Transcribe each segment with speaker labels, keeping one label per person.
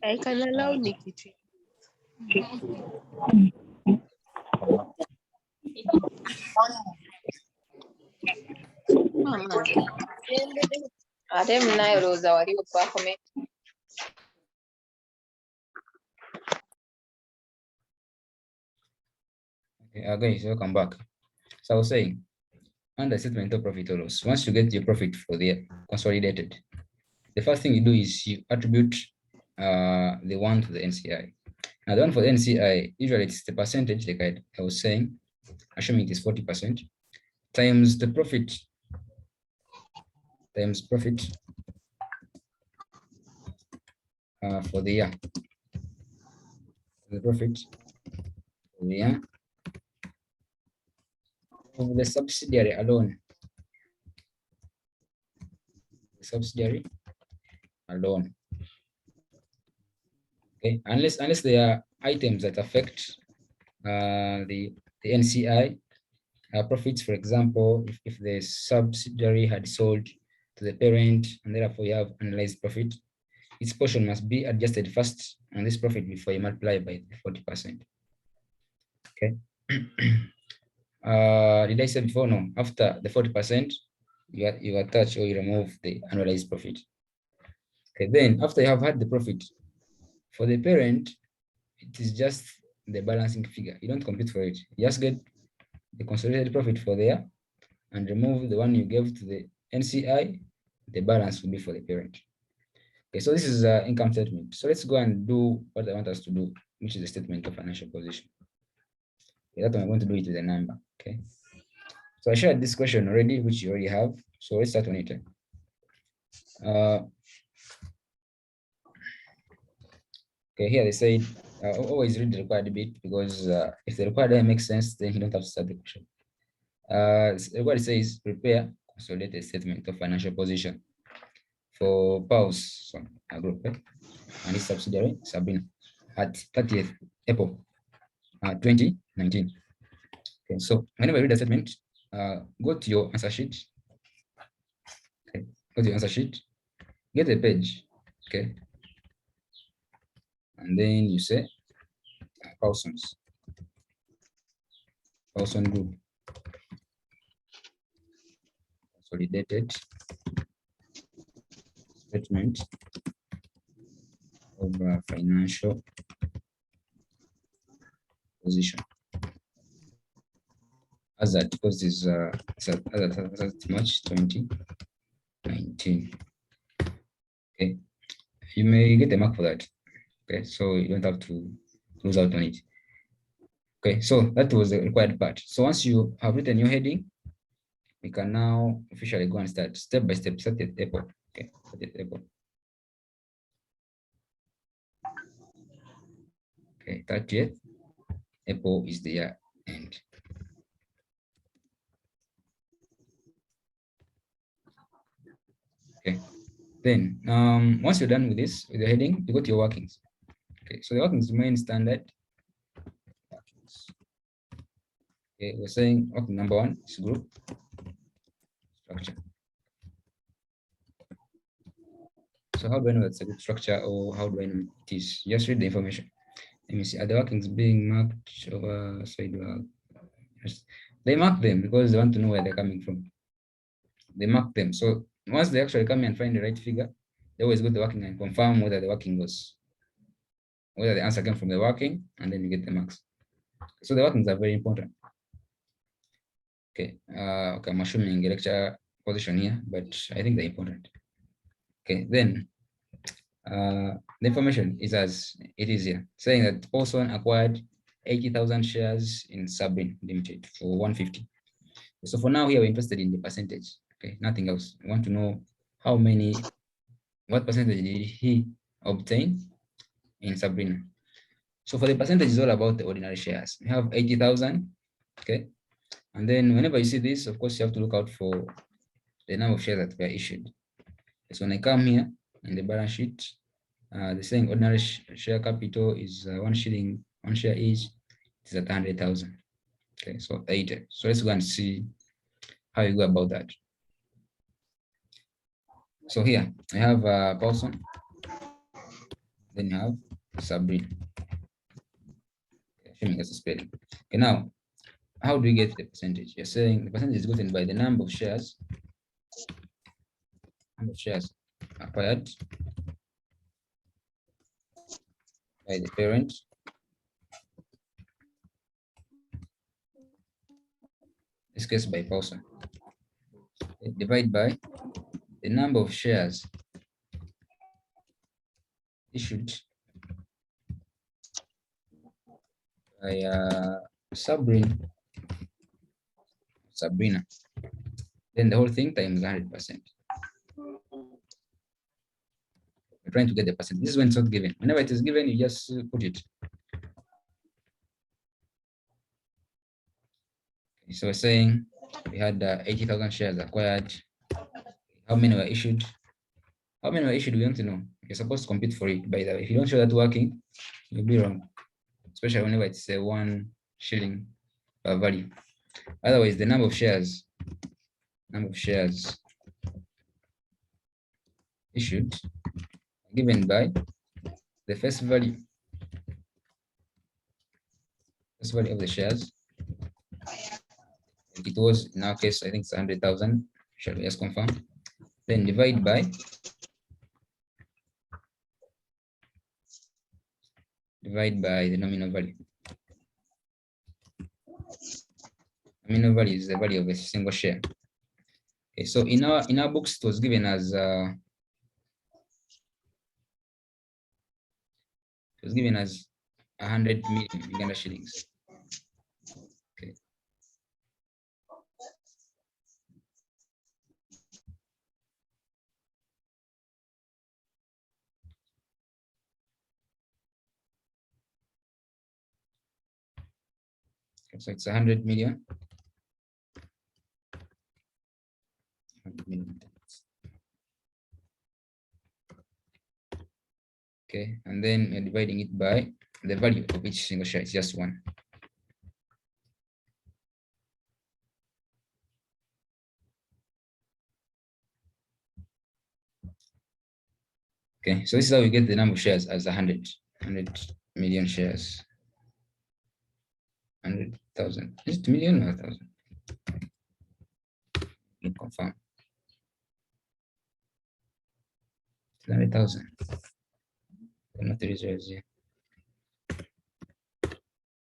Speaker 1: I can allow Nikki to.
Speaker 2: Ate mnayolowooza wali okwakome.
Speaker 3: Okay, guys, welcome back. So I was saying, under statement of profit or loss, once you get your profit for the consolidated, the first thing you do is you attribute the one to the NCI. Now the one for the NCI, usually it's the percentage, like I was saying, assuming it is 40%, times the profit, times profit for the year. The profit for the year of the subsidiary alone. The subsidiary alone. Okay, unless there are items that affect the NCI profits, for example, if the subsidiary had sold to the parent and therefore you have analyzed profit, its portion must be adjusted first on this profit before you multiply by 40%. Okay. Did I say before? No. After the 40%, you attach or you remove the annualized profit. Okay. Then after you have had the profit for the parent, it is just the balancing figure. You don't compute for it. You just get the consolidated profit for there and remove the one you gave to the NCI. The balance will be for the parent. Okay, so this is income statement. So let's go and do what I want us to do, which is the statement of financial position. Okay, that one I'm going to do it with a number. Okay. So I shared this question already, which you already have. So let's start on it. Okay, here they say always read the required bit, because if the required makes sense, then you don't have to start the question. What it says, prepare consolidated statement of financial position for Pulse group and its subsidiary Sabina at 30th April 2019. Okay, so whenever you read the statement, go to your answer sheet. Okay, go to your answer sheet, get a page. Okay, and then you say Paulson group consolidated statement of financial position as at, because this is as at March 2019. Okay, you may get a mark for that. Okay, so you don't have to lose out on it. Okay, so that was the required part. So once you have written your heading, we can now officially go and start step by step. Start at April. Okay, start at April. Okay, 30th April is the year end. Okay, then once you're done with this, with the heading, you go to your workings. Okay, so the workings remain standard. Okay, we're saying working number one is group structure. So how do I know that's a group structure, or how do I know it is? Just read the information. Let me see. Are the workings being marked over side? Yes. They mark them because they want to know where they're coming from. They mark them. So once they actually come and find the right figure, they always go to the working and confirm whether the working was, whether the answer came from the working, and then you get the marks. So the workings are very important. Okay, okay, I'm assuming a lecture position here, but I think they're important. Okay, then the information is as it is here, saying that Paulson acquired 80,000 shares in Sabin Limited for 150. So for now here, we're interested in the percentage. Okay, nothing else. We want to know how many, what percentage did he obtain in Sabrina. So for the percentage, is all about the ordinary shares. We have 80,000. Okay, and then whenever you see this, of course, you have to look out for the number of shares that were issued. So when I come here in the balance sheet, the saying ordinary share capital is 1 shilling, 1 share each, is at 100,000. Okay, so 80. So let's go and see how you go about that. So here I have Paulson, then you have Sabrina. Okay, assuming that's a spelling. Okay, now how do we get the percentage? You're saying the percentage is gotten by the number of shares acquired by the parent this case by Paulson, divided by the number of shares issued by Sabrina, then the whole thing times 100%. We're trying to get the percent. This is when it's not given. Whenever it is given, you just put it. Okay, so we're saying we had 80,000 shares acquired. How many were issued? How many were issued? We want to know. You're supposed to compete for it. By the way, if you don't show that working, you'll be wrong. Especially whenever it's a 1 shilling per value. Otherwise, the number of shares issued given by the face value of the shares. It was in our case, I think it's 100,000. Shall we just confirm? Then divide by the nominal value. Nominal value is the value of a single share. Okay, so in our books, it was given as 100 million Uganda shillings. Okay. So it's 100 million. 100 million. Okay, and then you're dividing it by the value of each single share. It's just 1. Okay, so this is how we get the number of shares as 100 million shares. 100,000. Is it million or 1,000? Confirm. 100,000. Not the reserves here.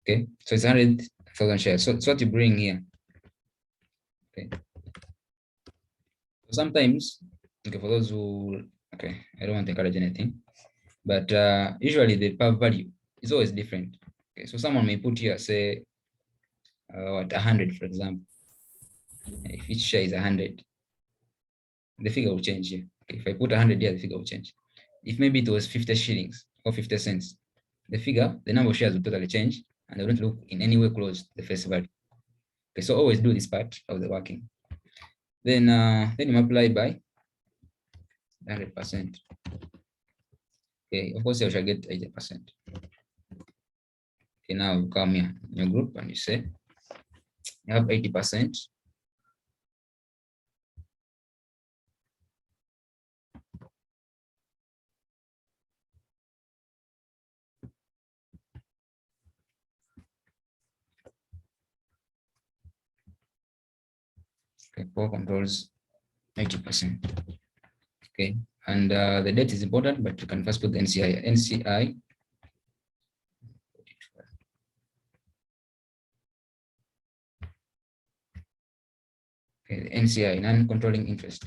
Speaker 3: Okay, so it's 100,000 shares. So it's what you bring here. Okay. Sometimes, okay, for those who, okay, I don't want to encourage anything, but usually the per value is always different. Okay, so someone may put here, say, what, 100, for example. If each share is 100, the figure will change here. Okay, if I put 100 here, the figure will change. If maybe it was 50 shillings or 50 cents, the number of shares will totally change, and they don't look in any way close to the face value. Okay, so always do this part of the working. Then you multiply by 100%. Okay, of course you shall get 80%. Okay, now you come here in your group and you say you have 80%. Okay, Paul controls 80%. Okay, and the date is important, but you can first put the NCI. NCI. Okay, the NCI, non-controlling interest,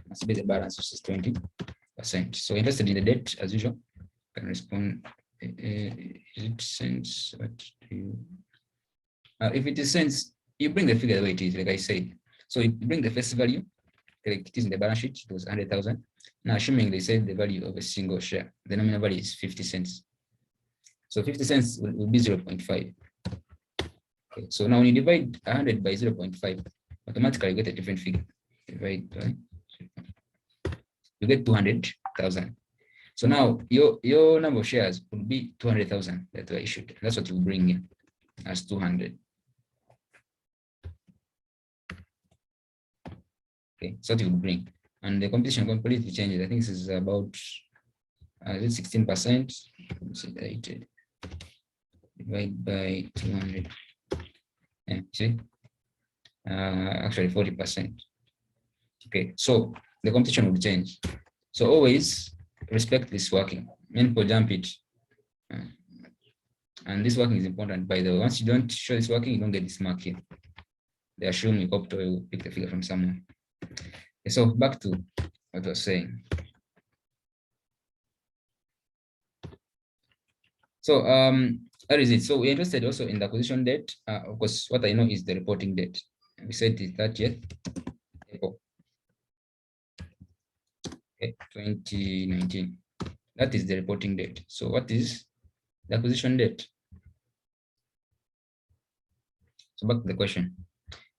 Speaker 3: must be the balance, which is 20%. So interested in the date, as usual, you can respond. Is it cents? What do you? If it is cents, you bring the figure the way it is, like I said. So you bring the face value, correct? It is in the balance sheet. It was 100,000. Now, assuming they said the value of a single share, the nominal value is 50 cents. So 50 cents will be 0.5. Okay, so now when you divide 100 by 0.5, automatically you get a different figure. Divide by, you get 200,000. So now your number of shares will be 200,000 that were issued. That's what you bring in as 200. Okay, so what you would bring. And the competition completely changes. I think this is about 16%. Divide by 200. Yeah, see? Actually 40%. Okay, so the competition will change. So always respect this working. Many people jump it. And this working is important, by the way. Once you don't show this working, you don't get this mark here. They assume you copy or you pick the figure from somewhere. Okay, so back to what I was saying. So that is it. So we're interested also in the acquisition date. Of course, what I know is the reporting date. We said the 30th April. Okay, 2019. That is the reporting date. So what is the acquisition date? So back to the question.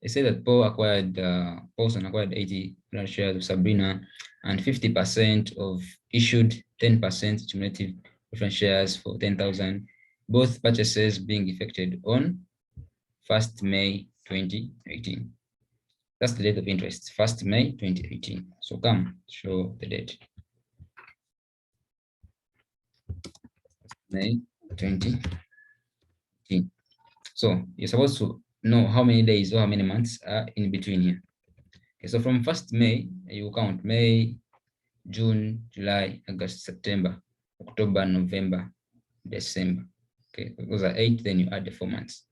Speaker 3: They say that Paulson acquired 80 shares of Sabrina and 50% of issued 10% cumulative preference shares for 10,000, both purchases being effected on 1st May 2018. That's the date of interest, 1st May 2018. So come, show the date. May 2018. So you're supposed to know how many days or how many months are in between here. Okay, so from 1st May, you count May, June, July, August, September, October, November, December. Okay, those are 8, then you add the 4 months.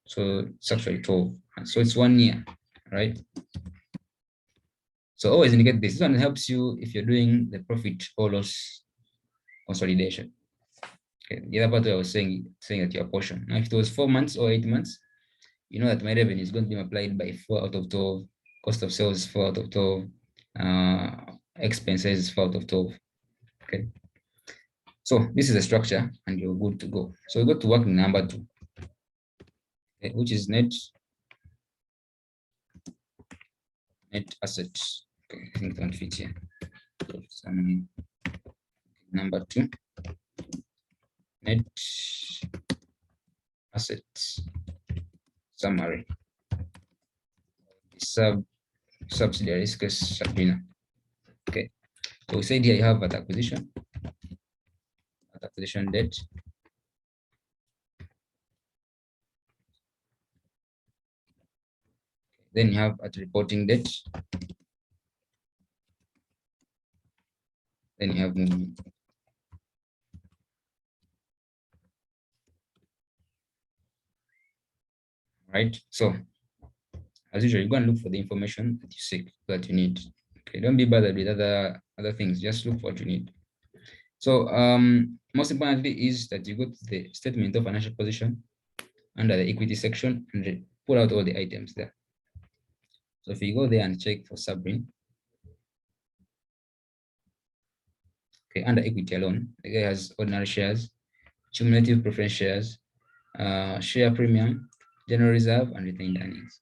Speaker 3: So it's actually 12. So it's 1 year, right? So always indicate this. This one helps you if you're doing the profit or loss consolidation. Okay, the other part I was saying that your portion. Now, if it was 4 months or 8 months, you know that my revenue is going to be multiplied by 4 out of 12, cost of sales 4 out of 12, expenses 4 out of 12. Okay. So this is the structure and you're good to go. So we go to working number 2, okay, which is net assets. Okay, I think don't fit here. Number 2, net assets summary. Subsidiaries case Sabrina. Okay, so we said here you have an acquisition date. Then you have at reporting date. Then you have movement. Right. So as usual, you go and look for the information that you seek, that you need. Okay, don't be bothered with other things. Just look for what you need. So most importantly is that you go to the statement of financial position under the equity section and pull out all the items there. So if you go there and check for Sabrina, okay, under equity alone, the guy has ordinary shares, cumulative preference shares, share premium, general reserve, and retained earnings.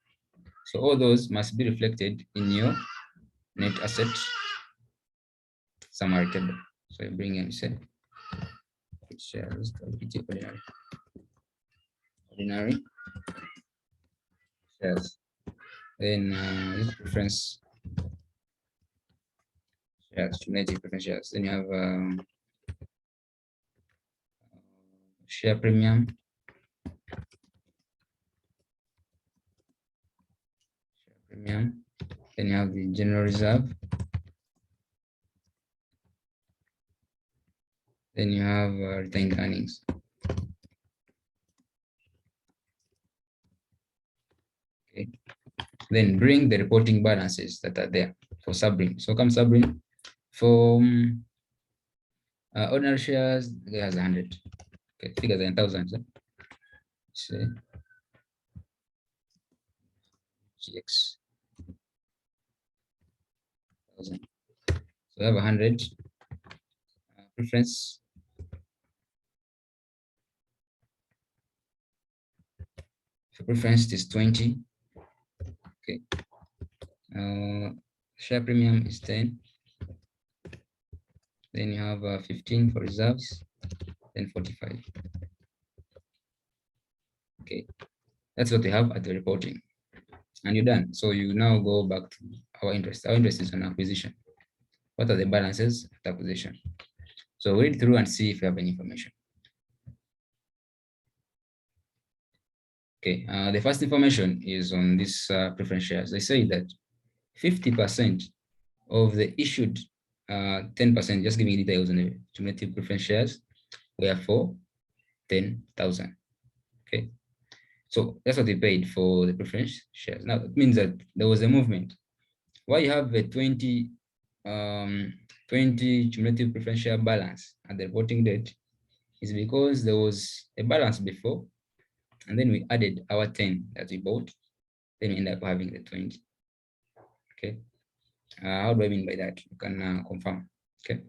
Speaker 3: So all those must be reflected in your net asset summary table. So you bring in, say, shares, ordinary shares. Then this preference shares, cumulative preference shares. Then you have share premium, then you have the general reserve, then you have retained earnings. Okay, then bring the reporting balances that are there for Sabrin. So come Sabrin, for ordinary shares, the guy has 100. Okay, figures are in thousands. Say GX 1000. So we have 100 preference. For preference is 20. Okay. Share premium is 10. Then you have 15 for reserves, then 45. Okay, that's what they have at the reporting. and you're done. So you now go back to our interest. Our interest is on acquisition. What are the balances at acquisition? So read through and see if you have any information. Okay, the first information is on this preference shares. They say that 50% of the issued 10%, just giving details on the cumulative preference shares, were for 10,000. Okay, so that's what they paid for the preference shares. Now it means that there was a movement. Why you have a 20 cumulative preference share balance at the reporting date is because there was a balance before, and then we added our 10 that we bought, then we end up having the 20. Okay, how do I mean by that? You can confirm. Okay,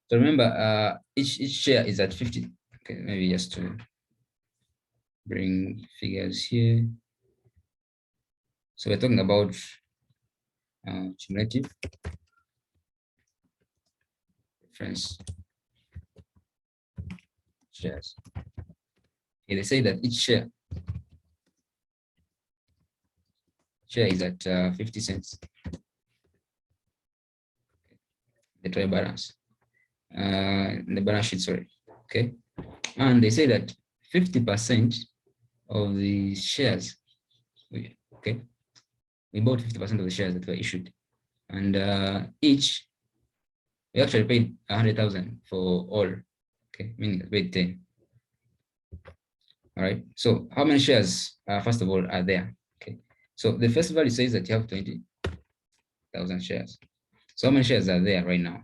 Speaker 3: so remember, each share is at 50. Okay, maybe just to bring figures here. So we're talking about cumulative preference shares. Okay, they say that each share is at 50 cents. The trial balance, the balance sheet, sorry. Okay, and they say that 50% of the shares, we bought 50% of the shares that were issued, and each we actually paid 100,000 for all. Okay, meaning we paid 10. All right. So how many shares, first of all, are there? Okay. So the first value says that you have 20,000 shares. So how many shares are there right now?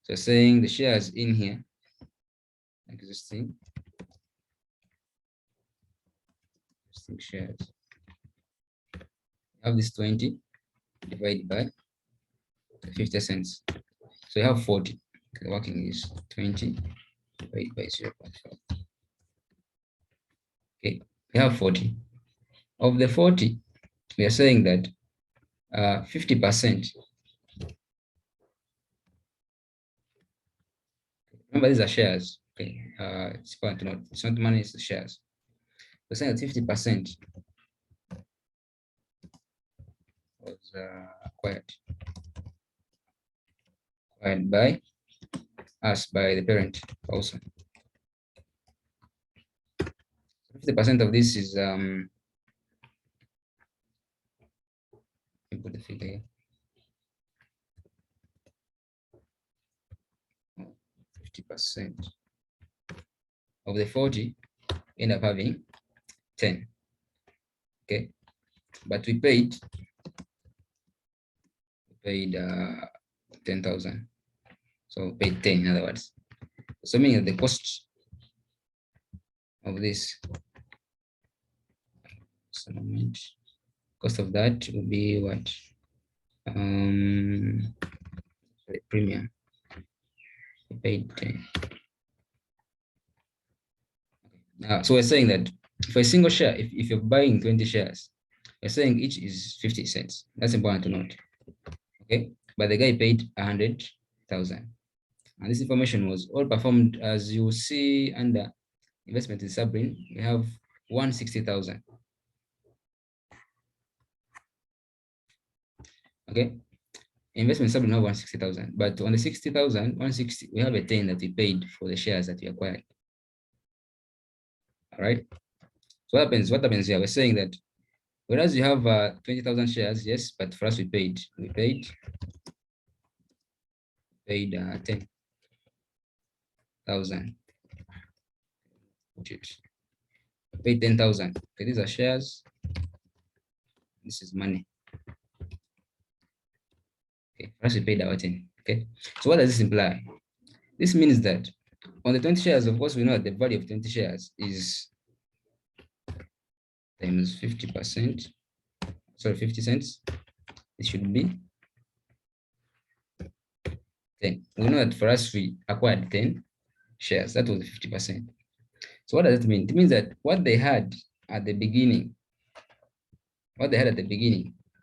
Speaker 3: So saying the shares in here, existing shares, you have this 20 divided by 50 cents. So you have 40. The working is 20 divided by 0.5. Okay, we have 40. Of the 40, we are saying that 50%. Remember, these are shares. Okay, it's important to note. It's not money, it's the shares. We're saying that 50% was acquired by us, by the parent also. 50% of this is put the figure here. 50% of the 40 end up having 10. Okay, but we paid 10,000. So paid 10 in other words. So meaning that the cost of this cost of that will be what? The premium. We paid 10. So we're saying that for a single share, if you're buying 20 shares, we're saying each is 50 cents. That's important to note. Okay, but the guy paid 100,000. And this information was all performed as you see under investment in Sabrin. We have 160,000. Okay, investment in Sabrin have 160,000, but on the 60,000, 160, we have a 10 that we paid for the shares that we acquired. All right. So what happens here? We're saying that whereas you have 20,000 shares, yes, but for us we paid 10,000. Paid 10,000. Okay, these are shares. This is money. Okay, for us we paid our 10. Okay, so what does this imply? This means that on the 20 shares, of course, we know that the value of 20 shares is times 50%. Sorry, 50 cents. It should be 10. We know that for us we acquired 10 shares. That was 50%. So what does it mean? It means that what they had at the beginning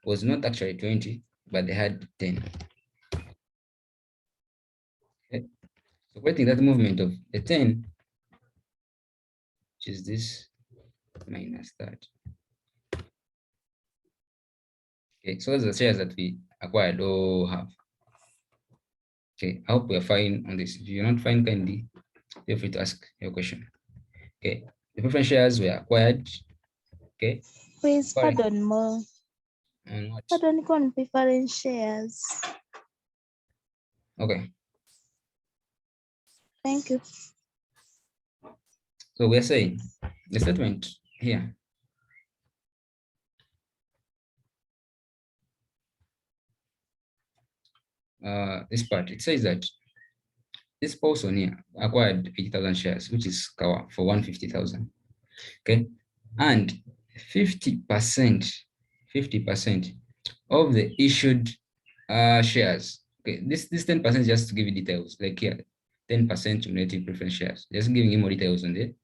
Speaker 3: was not actually 20, but they had 10. Okay. So creating that movement of the 10, which is this minus that. Okay, so those are the shares that we acquired or have. Okay, I hope we are fine on this. If you're not fine, kindly feel free to ask your question. Okay, the preference shares were acquired. Okay.
Speaker 1: Please,
Speaker 3: Sorry.
Speaker 1: pardon more.
Speaker 3: On what?
Speaker 1: Pardon, con preference shares.
Speaker 3: Okay.
Speaker 1: Thank you.
Speaker 3: So we're saying the statement here. This part, it says that this person here acquired 80,000 shares, which is Kawa for 150,000. Okay. And 50% of the issued shares. Okay, this 10% just to give you details, like here, 10% cumulative preference shares. Just giving you more details on the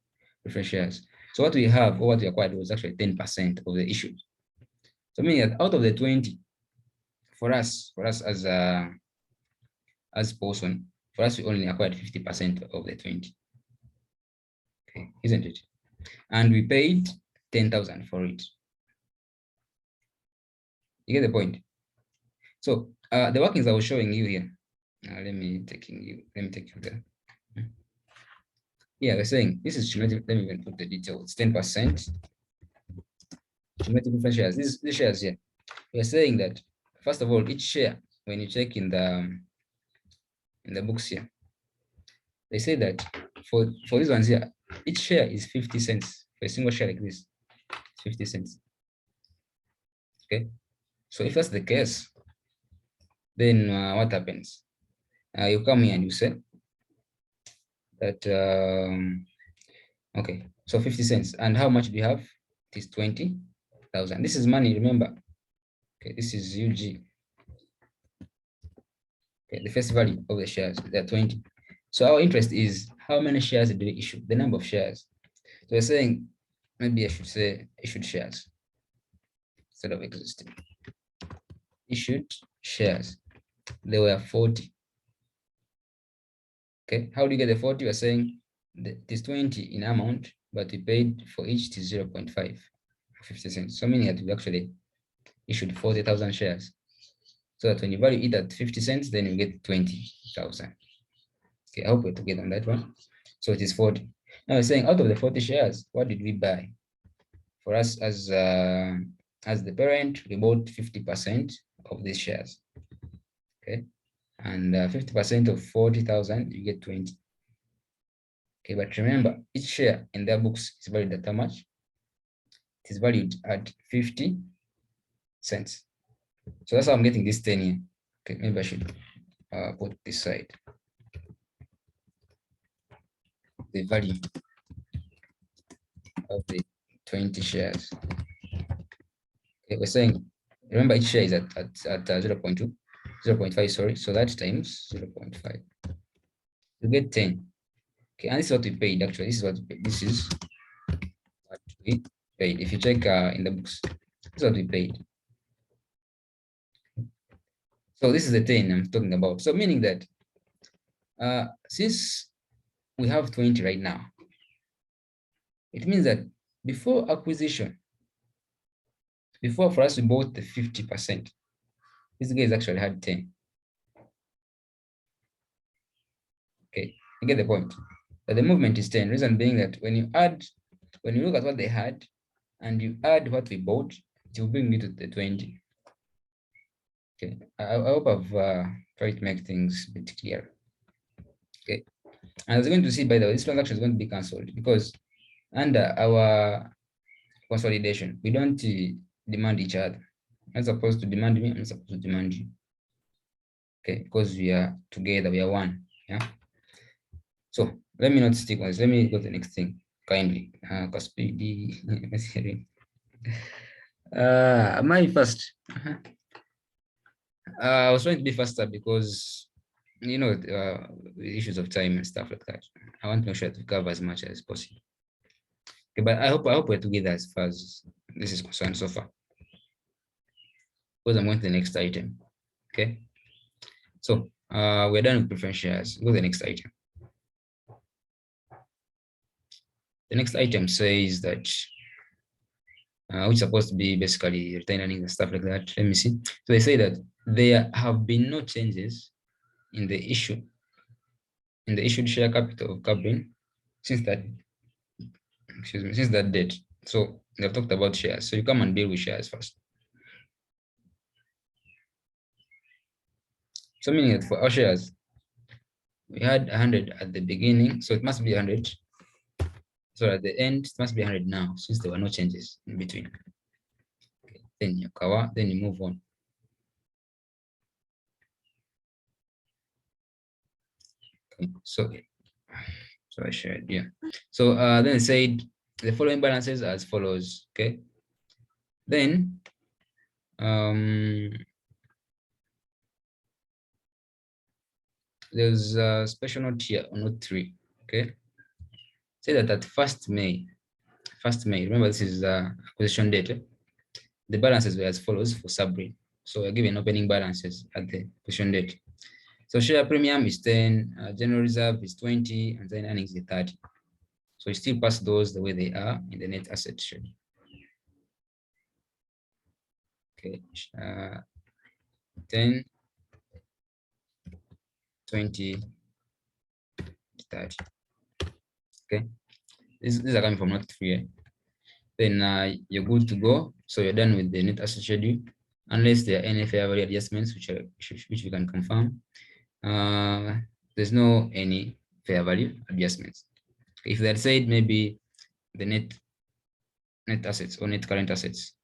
Speaker 3: preference shares. So what we have or what we acquired was actually 10% of the issued. So meaning that out of the 20, for us as person, for us we only acquired 50% of the 20. Okay, isn't it? And we paid 10,000 for it. You get the point? So the workings I was showing you here. Let me take you there. Yeah, we're saying this is cumulative. Let me even put the details. 10% cumulative preference shares. These shares here. We're saying that first of all, each share, when you check in the books here, they say that for these ones here, each share is 50 cents. For a single share like this, it's 50 cents. Okay. So if that's the case, then what happens? You come here and you say that okay, so 50 cents. And how much do you have? It is 20,000. This is money, remember. Okay, this is UG. Okay, the face value of the shares, they're 20. So our interest is how many shares do we issue? The number of shares. So we're saying maybe I should say issued shares instead of existing. Issued shares. There were 40. Okay, how do you get the 40? We're saying it is 20 in amount, but we paid for each to 0.5, 50 cents. So meaning that we actually issued 40,000 shares. So that when you value it at 50 cents, then you get 20,000. Okay, I hope we're together on that one. So it is 40. Now we're saying out of the 40 shares, what did we buy? For us as the parent, we bought 50% of these shares. Okay, and 50% of 40,000, you get 20. Okay, but remember, each share in their books is valued at how much? It is valued at 50 cents. So that's how I'm getting this 10 here. Okay, maybe I should put this side. The value of the 20 shares. Okay, we're saying, remember each share is at 0.2, 0.5, sorry. So that times 0.5. You get 10. Okay, and this is what we paid actually. This is what we paid. If you check in the books, this is what we paid. So this is the 10 I'm talking about. So meaning that since we have 20 right now, it means that before acquisition, before for us we bought the 50%, these guys actually had 10. Okay, you get the point. But the movement is 10. Reason being that when you look at what they had and you add what we bought, it will bring you to the 20. Okay, I hope I've tried to make things a bit clear. Okay, and as you're going to see, by the way, this transaction is going to be cancelled because under our consolidation, we don't demand each other. I'm supposed to demand me, I'm supposed to demand you. Okay, because we are together, we are one. Yeah. So let me not stick on this. Let me go to the next thing, kindly. My first. I was trying to be faster because the issues of time and stuff like that. I want to make sure to cover as much as possible. Okay, but I hope we're together as far as this is concerned so far. Because I'm going to the next item. Okay. So we're done with preference shares. Go to the next item. The next item says that which is supposed to be basically retained earnings and stuff like that. Let me see. So they say that there have been no changes in the issued share capital of Cabrin since that date. So they've talked about shares. So you come and deal with shares first. So meaning that for our shares, we had 100 at the beginning, so it must be 100. So at the end, it must be 100 now, since there were no changes in between. Okay. Then you cover, then you move on. Okay. So I shared, yeah. So then it said the following balances as follows. Okay. Then there's a special note here, note 3. Okay. Say that at 1st May, remember this is acquisition date. The balances were as follows for Sabri. So we're given opening balances at the acquisition date. So share premium is 10, general reserve is 20, and then earnings is 30. So you still pass those the way they are in the net asset schedule. Okay, 10, 20, 30. Okay, these are coming from note 3. Then you're good to go. So you're done with the net asset schedule, unless there are any fair value adjustments, which we can confirm. There's no any fair value adjustments. If they had said maybe the net assets or net current assets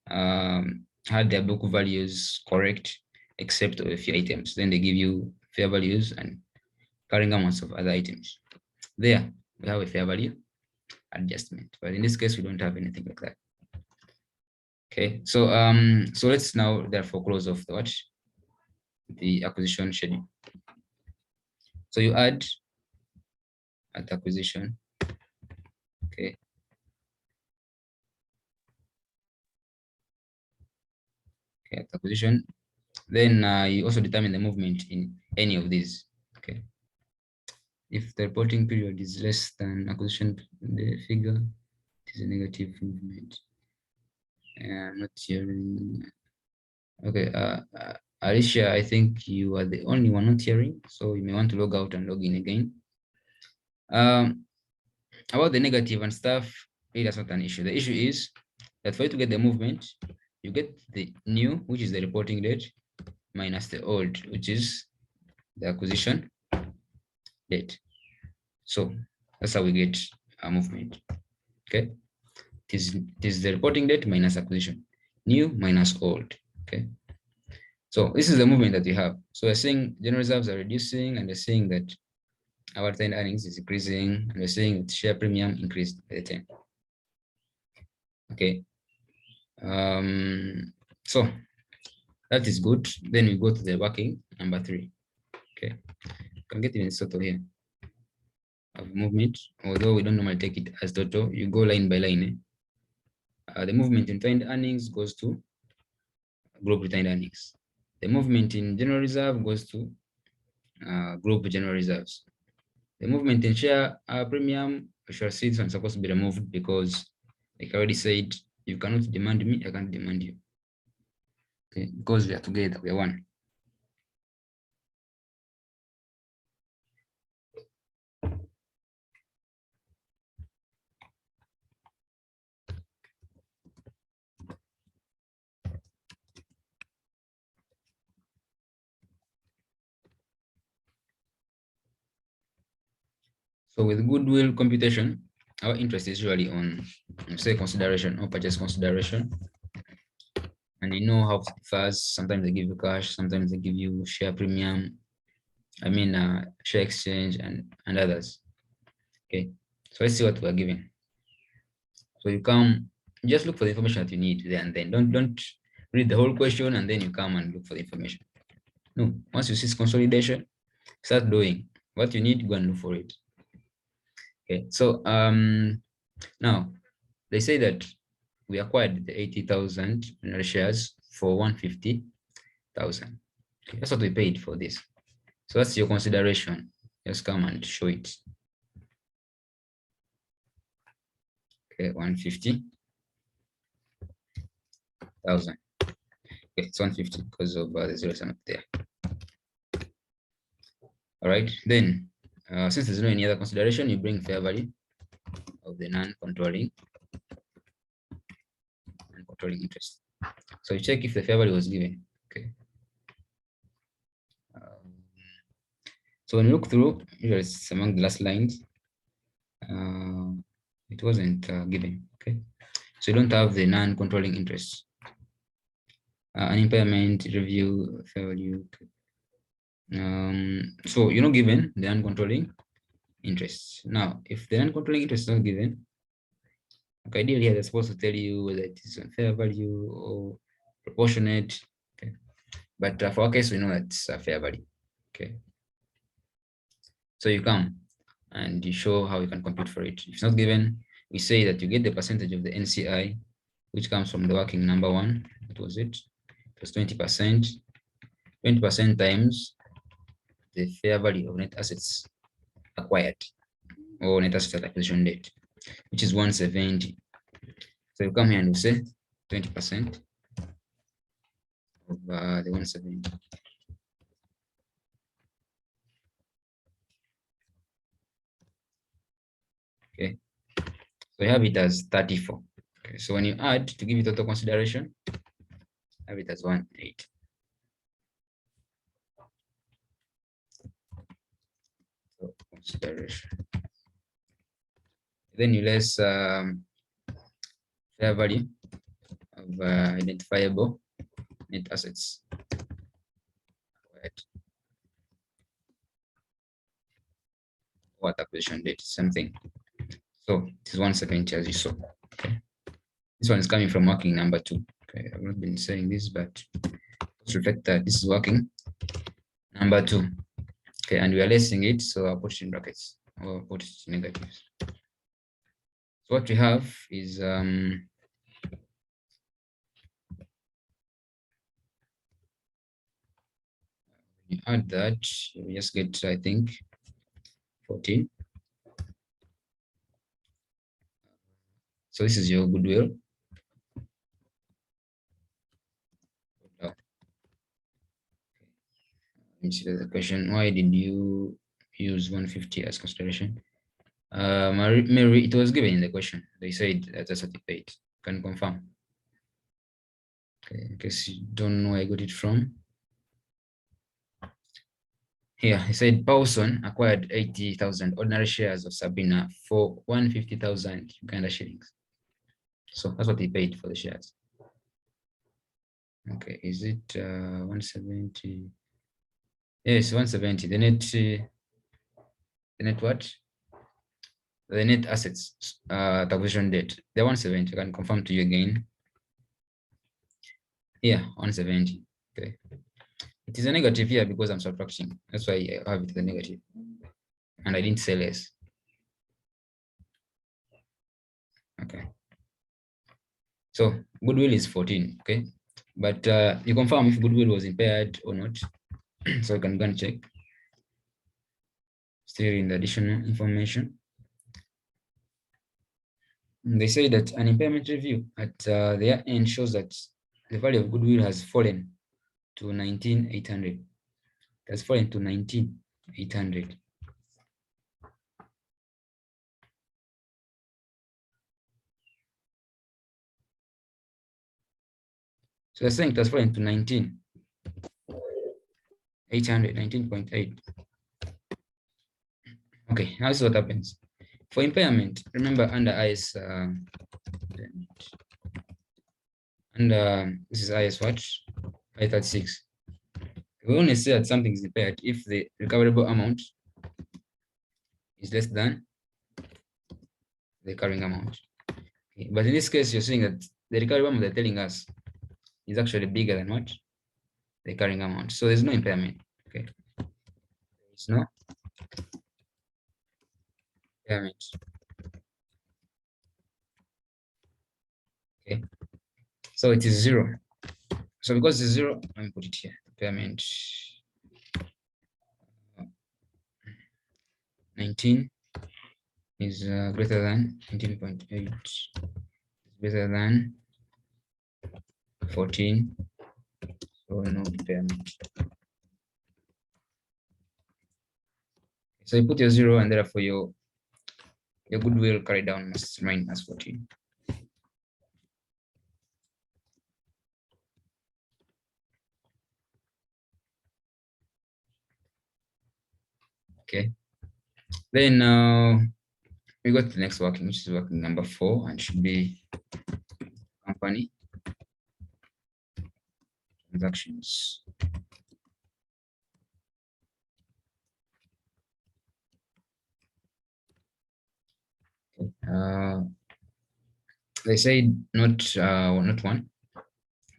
Speaker 3: had their book values correct, except a few items, then they give you fair values and carrying amounts of other items. There we have a fair value adjustment, but in this case we don't have anything like that. Okay, so so let's now therefore close off the acquisition schedule. So you add at acquisition. Okay. Okay, at acquisition. Then you also determine the movement in any of these. Okay. If the reporting period is less than acquisition, the figure is a negative movement. I'm not hearing. Okay, Alicia, I think you are the only one not hearing, so you may want to log out and log in again. About the negative and stuff, it is not an issue. The issue is that for you to get the movement, you get the new, which is the reporting date, minus the old, which is the acquisition date. So that's how we get a movement. Okay, it is the reporting date minus acquisition, new minus old. Okay, so this is the movement that we have. So we're seeing general reserves are reducing, and we're seeing that our retained earnings is increasing, and we're seeing that share premium increased by the 10. Okay, so that is good. Then we go to the working number 3. Okay, you can get even total here of movement, although we don't normally take it as total. You go line by line. The movement in retained earnings goes to group retained earnings. The movement in general reserve goes to group general reserves. The movement in share premium, we shall see this one supposed to be removed because, like I already said, you cannot demand me, I can't demand you. Okay, because we are together, we are one. So with goodwill computation, our interest is usually on, say, consideration or purchase consideration. And you know how fast sometimes they give you cash, sometimes they give you share premium, share exchange and others. Okay, so let's see what we're given. So you come, just look for the information that you need there and then. Don't read the whole question and then you come and look for the information. No, once you see consolidation, start doing what you need, go and look for it. Okay, so now they say that we acquired the 80,000 shares for 150,000. Okay, that's what we paid for this. So that's your consideration. Just come and show it. Okay, 150. 1,000. Okay, it's 150 because of the zero sum up there. All right, then since there's no any other consideration, you bring fair value of the non-controlling interest. So you check if the fair value was given. Okay. So when you look through, usually it's among the last lines. It wasn't given. Okay. So you don't have the non-controlling interest. An impairment review fair value. Okay. So you're not given the non-controlling interest. Now, if the non-controlling interest is not given, okay, ideally they're supposed to tell you whether it is on fair value or proportionate. Okay. But for our case, we know that it's a fair value. Okay. So you come and you show how you can compute for it. If it's not given, we say that you get the percentage of the NCI, which comes from the working number one. What was it? It was 20%. 20% times the fair value of net assets acquired or net asset acquisition date, which is 170. So you come here and you say 20% of the 170. Okay, so you have it as 34. Okay, so when you add to give you total consideration, have it as 18. So consideration. Then you less fair value of identifiable net assets. Right. What acquisition date? Something. So it is 170 as you saw. Okay. This one is coming from working number 2. Okay, I've not been saying this, but let's reflect that this is working number 2. Okay, and we are lessing it, so I'll put it in brackets or put it in negatives. So what we have is you add that, we just get, I think, 14. So this is your goodwill. Let me see the question. Why did you use 150 as consideration? Mary, it was given in the question. They said that's what you paid. Can you confirm? Okay, in case you don't know where I got it from. Here, he said Paulson acquired 80,000 ordinary shares of Sabina for 150,000 Uganda shillings. So that's what he paid for the shares. Okay, is it 170? Yes, 170. The net what? The net assets acquisition date. The 170. I can confirm to you again. Yeah, 170. Okay. It is a negative here because I'm subtracting. That's why I have it the negative. And I didn't say less. Okay. So goodwill is 14. Okay. But you confirm if goodwill was impaired or not. So you can go and check. Still in the additional information. They say that an impairment review at their end shows that the value of goodwill has fallen to 19,800. It has fallen to 19,800. So they're saying it has fallen to 19,800, 19.8. Okay, now this is what happens. For impairment, remember under IS, this is IS what? I-36. We only say that something is impaired if the recoverable amount is less than the carrying amount. Okay. But in this case, you're saying that the recoverable amount they're telling us is actually bigger than what? The carrying amount. So there's no impairment. Okay. There's no impairment. Okay. So it is 0. So because it's 0, let me put it here. Impairment 19 is greater than 19.8, greater than 14. So no impairment. So you put your 0, and therefore your goodwill carried down must remain as 14. Okay. Then we go to the next working, which is working number 4, and should be company transactions. Okay. They say not one,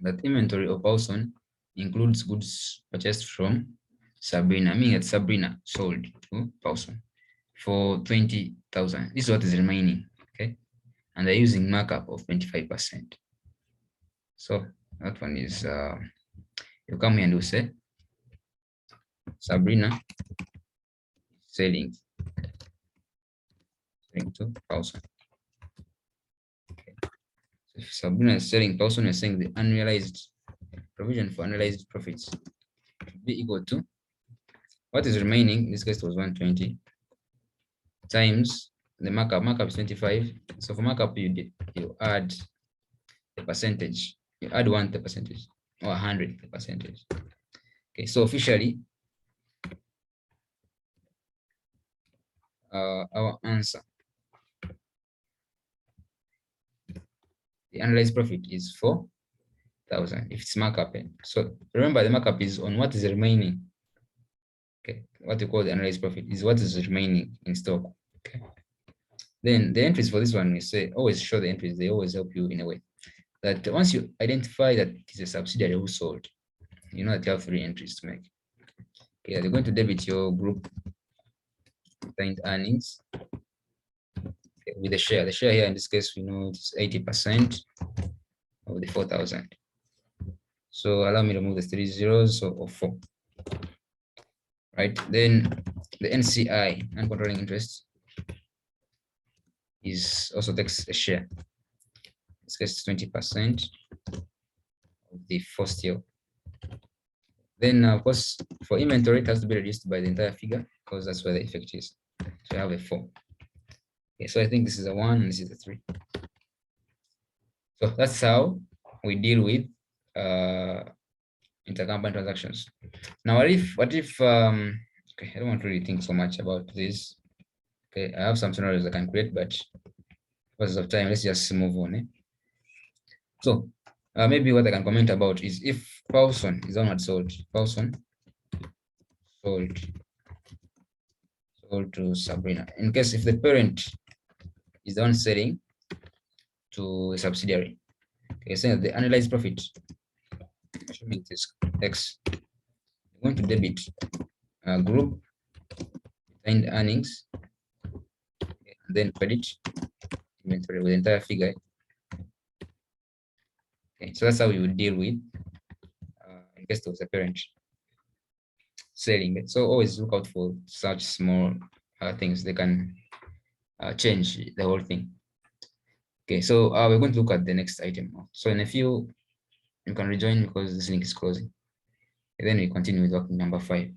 Speaker 3: that inventory of Paulson includes goods purchased from Sabrina, meaning that Sabrina sold to Paulson for 20,000. This is what is remaining, okay? And they're using markup of 25%. So that one is, you come here and you say, Sabrina selling to 1,000. Okay. So if Sabrina is selling 1,000, you're saying the unrealized provision for unrealized profits should be equal to what is remaining. In this case, it was 120 times the markup. Markup is 25. So for markup, you add the percentage. You add 1 the percentage, or 100 the percentage. Okay, so officially, our answer, the analyzed profit is 4,000 if it's markup. So remember, the markup is on what is remaining. Okay, what you call the analyzed profit is what is remaining in stock. Okay. Then the entries for this one, we say always show the entries. They always help you in a way that once you identify that it's a subsidiary who sold, you know that you have 3 entries to make. Okay, they're going to debit your group retained earnings, okay, with the share. The share here in this case, we know it's 80% of the 4,000. So allow me to move the 3 zeros, so of 4. Right, then the NCI, non-controlling interest, is also takes a share. In this case, 20% of the first year. Then, of course, for inventory, it has to be reduced by the entire figure because that's where the effect is. So I have a 4. Okay, so I think this is a 1 and this is a 3. So that's how we deal with intercompany transactions. Now, what if okay, I don't want to really think so much about this. Okay, I have some scenarios I can create, but because of time, let's just move on. So maybe what I can comment about is if Paulson is onward sold, Paulson sold to Sabrina. In case if the parent is the one selling to a subsidiary, okay, saying that the analyzed profit, assuming it is X, I'm going to debit group retained earnings, okay, and then credit inventory with the entire figure. Okay, so that's how we would deal with in case there was a parent selling it. So always look out for such small things. They can change the whole thing. Okay, so we're going to look at the next item now. So in a few, you can rejoin because this link is closing. And then we continue with working number 5.